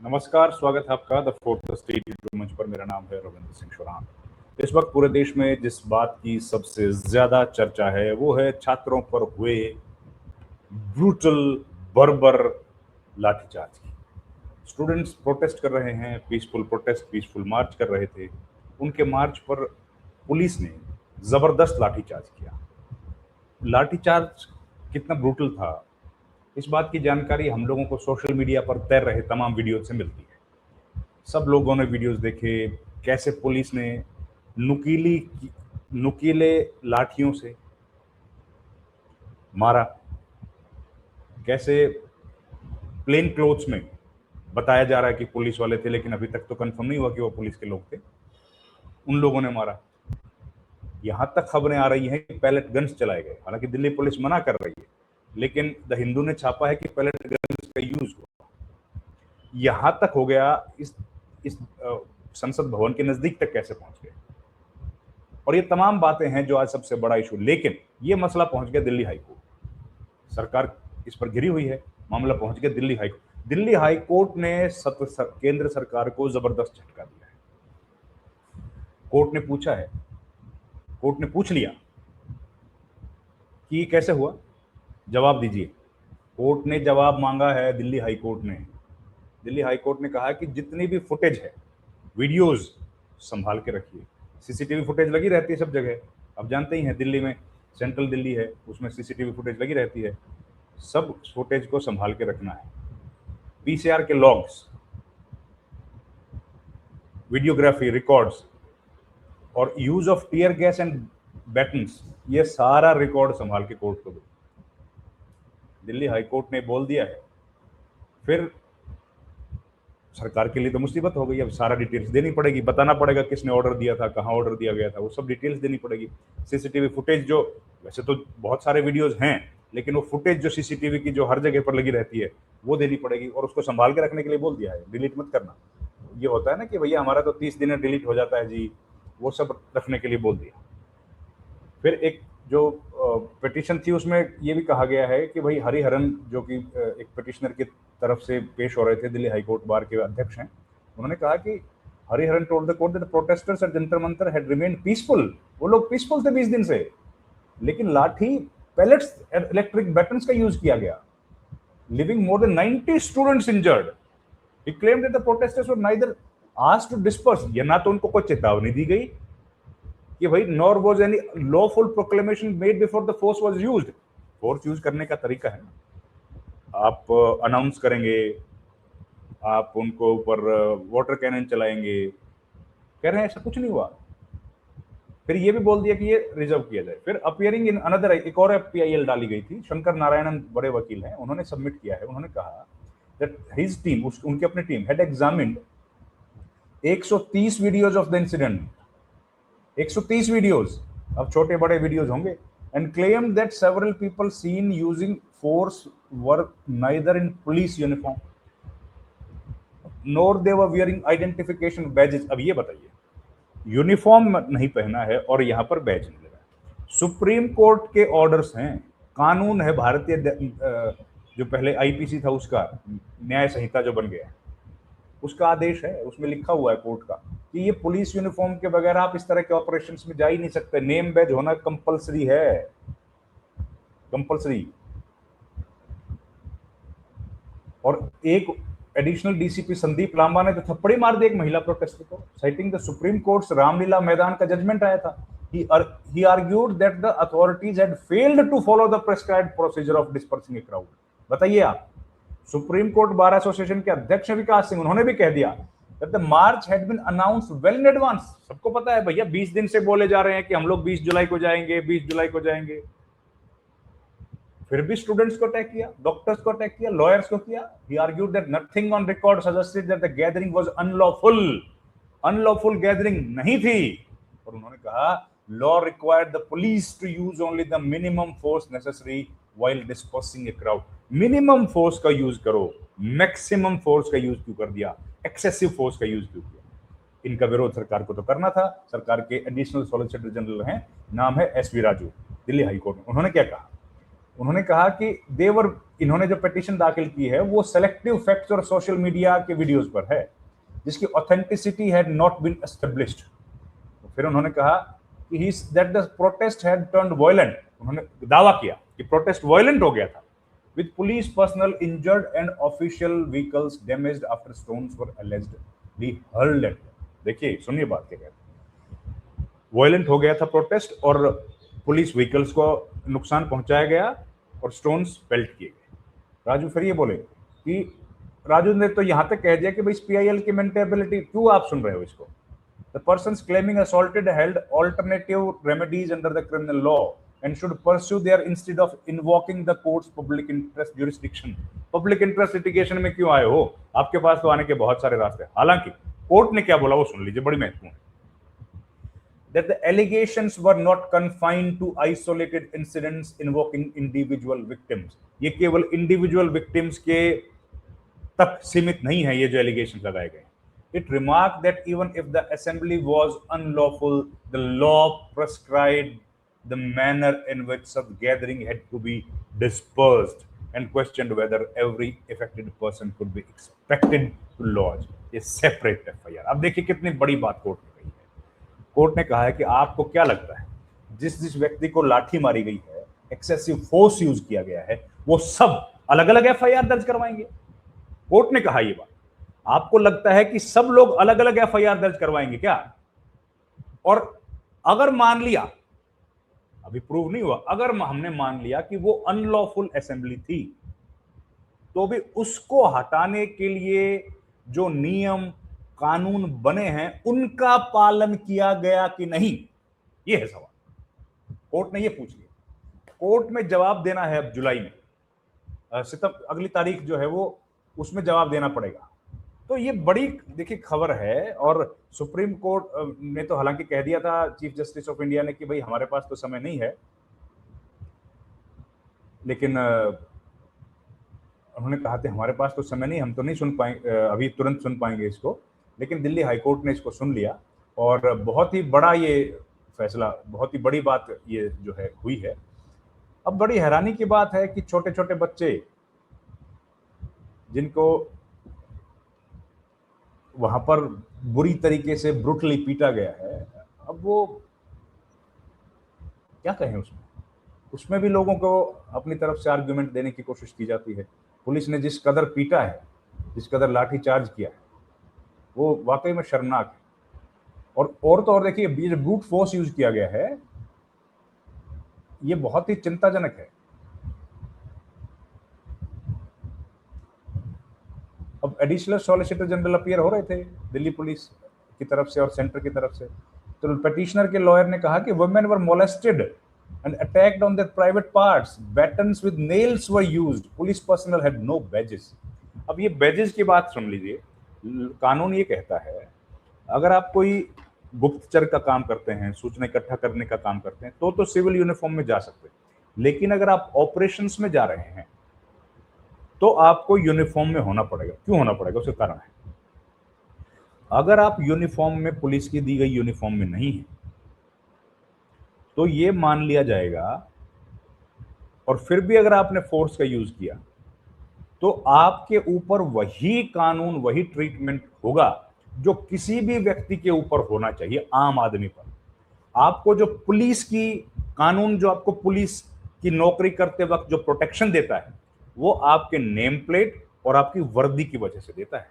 नमस्कार, स्वागत है आपका द फोर्थ स्टेट यूट्यूब मंच पर। मेरा नाम है रविंद्र सिंह शोरान। इस वक्त पूरे देश में जिस बात की सबसे ज्यादा चर्चा है वो है छात्रों पर हुए ब्रूटल बर्बर लाठीचार्ज की। स्टूडेंट्स प्रोटेस्ट कर रहे हैं, पीसफुल प्रोटेस्ट, पीसफुल मार्च कर रहे थे। उनके मार्च पर पुलिस ने जबरदस्त लाठीचार्ज किया। लाठीचार्ज कितना ब्रूटल था, इस बात की जानकारी हम लोगों को सोशल मीडिया पर तैर रहे तमाम वीडियो से मिलती है। सब लोगों ने वीडियोस देखे, कैसे पुलिस ने नुकीली नुकीले लाठियों से मारा, कैसे प्लेन क्लोथ्स में बताया जा रहा है कि पुलिस वाले थे, लेकिन अभी तक तो कंफर्म नहीं हुआ कि वो पुलिस के लोग थे, उन लोगों ने मारा। यहां तक खबरें आ रही हैं कि पैलेट गन्स चलाए गए। हालांकि दिल्ली पुलिस मना कर रही है, लेकिन द हिंदू ने छापा है कि पैलेट गन्स का यूज हुआ। यहां तक हो गया, इस संसद भवन के नजदीक तक कैसे पहुंच गए। और ये तमाम बातें हैं जो आज सबसे बड़ा इशू। लेकिन ये मसला पहुंच गया दिल्ली हाईकोर्ट। सरकार इस पर घिरी हुई है, मामला पहुंच गया दिल्ली हाईकोर्ट। दिल्ली हाईकोर्ट ने केंद्र सरकार को जबरदस्त झटका दिया है। कोर्ट ने पूछ लिया कि ये कैसे हुआ, जवाब दीजिए। कोर्ट ने जवाब मांगा है। दिल्ली हाईकोर्ट ने कहा कि जितनी भी फुटेज है, वीडियोस संभाल के रखिए। सीसीटीवी फुटेज लगी रहती है सब जगह, आप जानते ही हैं। दिल्ली में सेंट्रल दिल्ली है, उसमें सीसीटीवी फुटेज लगी रहती है। सब फुटेज को संभाल के रखना है। पीसीआर के लॉग्स, वीडियोग्राफी रिकॉर्ड्स और use of tear gas and battens, ये सारा रिकॉर्ड संभाल के कोर्ट को दो। दिल्ली हाईकोर्ट ने बोल दिया है। फिर सरकार के लिए तो मुसीबत हो गई। अब सारा डिटेल्स देनी पड़ेगी, बताना पड़ेगा किसने ऑर्डर दिया था, कहाँ ऑर्डर दिया गया था, वो सब डिटेल्स देनी पड़ेगी। सीसीटीवी फुटेज, जो वैसे तो बहुत सारे वीडियोस हैं, लेकिन वो फुटेज जो सीसीटीवी की जो हर जगह पर लगी रहती है वो देनी पड़ेगी। और उसको संभाल के रखने के लिए बोल दिया है, डिलीट मत करना। ये होता है ना कि भैया हमारा तो 30 दिन में डिलीट हो जाता है जी, वो सब रखने के लिए बोल दिया। फिर एक जो पिटिशन थी उसमें ये भी कहा गया है कि भाई हरिहरन, जो कि एक पिटिशनर की तरफ से पेश हो रहे थे, दिल्ली हाईकोर्ट बार के अध्यक्ष हैं, उन्होंने कहा कि Hariharan told the court that the protesters at Jantar Mantar had remained peaceful. वो लोग पीसफुल थे 20 दिन से, लेकिन लाठी, पैलेट्स, इलेक्ट्रिक बैटन्स का यूज किया गया, leaving more than 90 students injured. He claimed that the protesters were neither asked to disperse, या ना तो उनको कोई चेतावनी दी गई कि भाई nor was any lawful proclamation made before the force was used. Force use करने का तरीका है ना, आप अनाउंस करेंगे, आप उनको ऊपर वाटर कैनन चलाएंगे। कह रहे हैं ऐसा कुछ नहीं हुआ। फिर ये भी बोल दिया कि ये रिजर्व किया जाए। फिर अपियरिंग इन अनदर, एक और एफपीआईएल डाली गई थी। शंकर नारायणन बड़े वकील हैं, उन्होंने सबमिट किया है। उन्होंने कहा दैट हिज टीम, उनकी अपनी टीम, had examined 130 videos of the incident. 130 videos, अब छोटे बड़े वीडियोस होंगे, and claim that several people seen using force were neither in police uniform nor they were wearing identification badges. अब ये बताइए, यूनिफॉर्म नहीं पहना है और यहां पर बैज नहीं लगा। सुप्रीम कोर्ट के ऑर्डर्स हैं, कानून है भारतीय, जो पहले आईपीसी था उसका, न्याय संहिता जो बन गया है, उसका आदेश है, उसमें लिखा हुआ है कोर्ट का कि ये पुलिस यूनिफॉर्म के बगैर आप इस तरह के ऑपरेशंस में जा ही नहीं सकते। नेम बैज होना कंपलसरी है, कंपलसरी। और एक एडिशनल डीसीपी संदीप लांबा ने तो थप्पड़ी मार दी एक महिला प्रोटेस्टर को, citing the supreme court's Ramlila Maidan का जजमेंट आया था। he argued that the authorities had failed to follow the prescribed procedure of dispersing a crowd। बताइए आप, सुप्रीम कोर्ट बार एसोसिएशन के अध्यक्ष विकास सिंह, उन्होंने भी कह दिया that the march had been announced well in advance। सबको पता है भैया, 20 दिन से बोले जा रहे हैं कि हम लोग 20 जुलाई को जाएंगे, 20 जुलाई को जाएंगे। फिर भी स्टूडेंट्स को अटैक किया, डॉक्टर्स को अटैक किया, लॉयर्स को किया। He argued that nothing on record suggested that the gathering was unlawful। Unlawful gathering नहीं थी। और उन्होंने कहा law required the police to use only the minimum force necessary while dispersing a crowd। Minimum force का use करो, maximum force का use क्यों कर दिया, एक्सेसिव फोर्स का यूज क्यों किया। इनका विरोध सरकार को तो करना था। सरकार के एडिशनल सॉलिसिटर जनरल हैं, नाम है एसवी राजू, दिल्ली हाईकोर्ट में। उन्होंने क्या कहा, उन्होंने कहा कि देवर इन्होंने जो पिटीशन दाखिल की है वो सेलेक्टिव फैक्ट्स और सोशल मीडिया के वीडियोस पर है जिसकी authenticity had not been established. तो फिर उन्होंने कहा कि he that the protest had turned violent, उन्होंने दावा किया कि प्रोटेस्ट वायलेंट हो गया था, with police personnel injured and official vehicles damaged after stones were allegedly hurled at them। देखिए सुनिए बात क्या कहते हैं, वायलेंट हो गया था प्रोटेस्ट और पुलिस व्हीकल्स को नुकसान पहुंचाया गया और स्टोन्स पेल्ट किए गए। राजू फिर ये बोले कि राजू ने तो यहां तक कह दिया कि भाई पीआईएल की मेंटेबिलिटी, क्यों आप सुन रहे हो इसको, the persons claiming assaulted held alternative remedies under the criminal law and should pursue their instead of invoking the court's public interest jurisdiction। public interest litigation में क्यों आए हो, आपके पास तो आने के बहुत सारे रास्ते हैं। हालांकि कोर्ट ने क्या बोला वो सुन लीजिए, बड़ी महत्वपूर्ण है। that the allegations were not confined to isolated incidents invoking individual victims। ये केवल individual victims के तक सीमित नहीं है ये जो एलिगेशन लगाए गए। It remarked that even if the assembly was unlawful, the law prescribed the manner in which such gathering had to be dispersed and questioned whether every affected person could be expected to lodge a separate FIR। अब देखिए कितनी बड़ी बात court ने कही है। Court ने कहा है कि आपको क्या लगता है जिस जिस व्यक्ति को लाठी मारी गई है, एक्सेसिव फोर्स यूज किया गया है, वो सब अलग अलग FIR दर्ज करवाएंगे। कोर्ट ने कहा ये बात, आपको लगता है कि सब लोग अलग अलग FIR दर्ज करवाएंगे क्या? और अगर मान लिया, अभी प्रूव नहीं हुआ, अगर हमने मान लिया कि वो अनलॉफुल असेंबली थी, तो भी उसको हटाने के लिए जो नियम कानून बने हैं उनका पालन किया गया कि नहीं, ये है सवाल। कोर्ट ने ये पूछ लिया, कोर्ट में जवाब देना है अब जुलाई में, अगली तारीख जो है वो उसमें जवाब देना पड़ेगा। तो ये बड़ी देखिए खबर है। और सुप्रीम कोर्ट ने तो हालांकि कह दिया था चीफ जस्टिस ऑफ इंडिया ने कि भाई हमारे पास तो समय नहीं है, लेकिन उन्होंने कहा था हमारे पास तो समय नहीं, हम तो नहीं सुन पाएंगे अभी तुरंत सुन पाएंगे इसको, लेकिन दिल्ली हाईकोर्ट ने इसको सुन लिया और बहुत ही बड़ा ये फैसला, बहुत ही बड़ी बात ये जो है हुई है। अब बड़ी हैरानी की बात है कि छोटे छोटे बच्चे जिनको वहां पर बुरी तरीके से ब्रूटली पीटा गया है, अब वो क्या कहें उसमें भी लोगों को अपनी तरफ से आर्गुमेंट देने की कोशिश की जाती है। पुलिस ने जिस कदर पीटा है, जिस कदर लाठी चार्ज किया है, वो वाकई में शर्मनाक है। और तो और देखिए ये जो ब्रूट फोर्स यूज किया गया है ये बहुत ही चिंताजनक है। अब एडिशनल सॉलिसिटर जनरल अपीयर हो रहे थे दिल्ली पुलिस की तरफ से और सेंटर की तरफ से, तो पिटिशनर के लॉयर ने कहा कि women were molested and attacked on their private parts, batons with nails were used, police personnel had no badges। अब ये badges की बात सुन लीजिए, कानून ये कहता है अगर आप कोई गुप्तचर का काम करते हैं, सूचना इकट्ठा करने का काम करते हैं तो सिविल यूनिफॉर्म में जा सकते हैं, लेकिन अगर आप ऑपरेशंस में जा रहे हैं तो आपको यूनिफॉर्म में होना पड़ेगा। क्यों होना पड़ेगा? उसका कारण है, अगर आप यूनिफॉर्म में, पुलिस की दी गई यूनिफॉर्म में नहीं है तो ये मान लिया जाएगा, और फिर भी अगर आपने फोर्स का यूज किया तो आपके ऊपर वही कानून, वही ट्रीटमेंट होगा जो किसी भी व्यक्ति के ऊपर होना चाहिए, आम आदमी पर। आपको जो पुलिस की कानून, जो आपको पुलिस की नौकरी करते वक्त जो प्रोटेक्शन देता है वो आपके नेम प्लेट और आपकी वर्दी की वजह से देता है।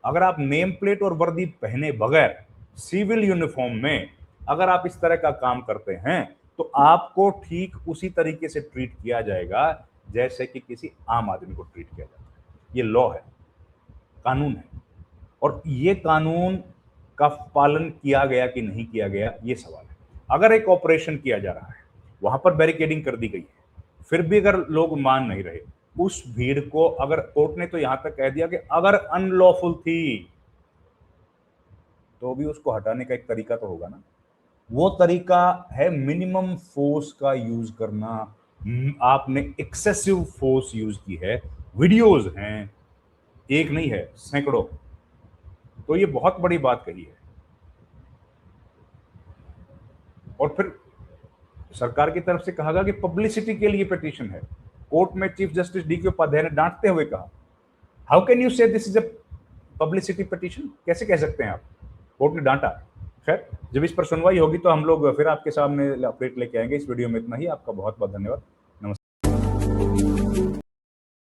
अगर आप नेम प्लेट और वर्दी पहने बगैर सिविल यूनिफॉर्म में अगर आप इस तरह का काम करते हैं तो आपको ठीक उसी तरीके से ट्रीट किया जाएगा जैसे कि किसी आम आदमी को ट्रीट किया जाता है। ये लॉ है, कानून है, और ये कानून का पालन किया गया कि नहीं किया गया ये सवाल है। अगर एक ऑपरेशन किया जा रहा है, वहां पर बैरिकेडिंग कर दी गई है, फिर भी अगर लोग मान नहीं रहे, उस भीड़ को, अगर कोर्ट ने तो यहां तक कह दिया कि अगर अनलॉफुल थी तो भी उसको हटाने का एक तरीका तो होगा ना। वो तरीका है मिनिमम फोर्स का यूज करना। आपने एक्सेसिव फोर्स यूज की है, वीडियोज हैं, एक नहीं है, सैकड़ों। तो ये बहुत बड़ी बात कही है। और फिर सरकार की तरफ से कहा गया कि पब्लिसिटी के लिए पिटीशन है। कोर्ट में चीफ जस्टिस डी के उपाध्याय ने डांटते हुए कहा, हाउ कैन यू से this is a publicity petition, कैसे कह सकते हैं आप, कोर्ट ने डांटा। खैर, जब इस पर सुनवाई होगी तो हम लोग फिर आपके सामने अपडेट लेके आएंगे। इस वीडियो में इतना ही। आपका बहुत बहुत धन्यवाद। नमस्कार।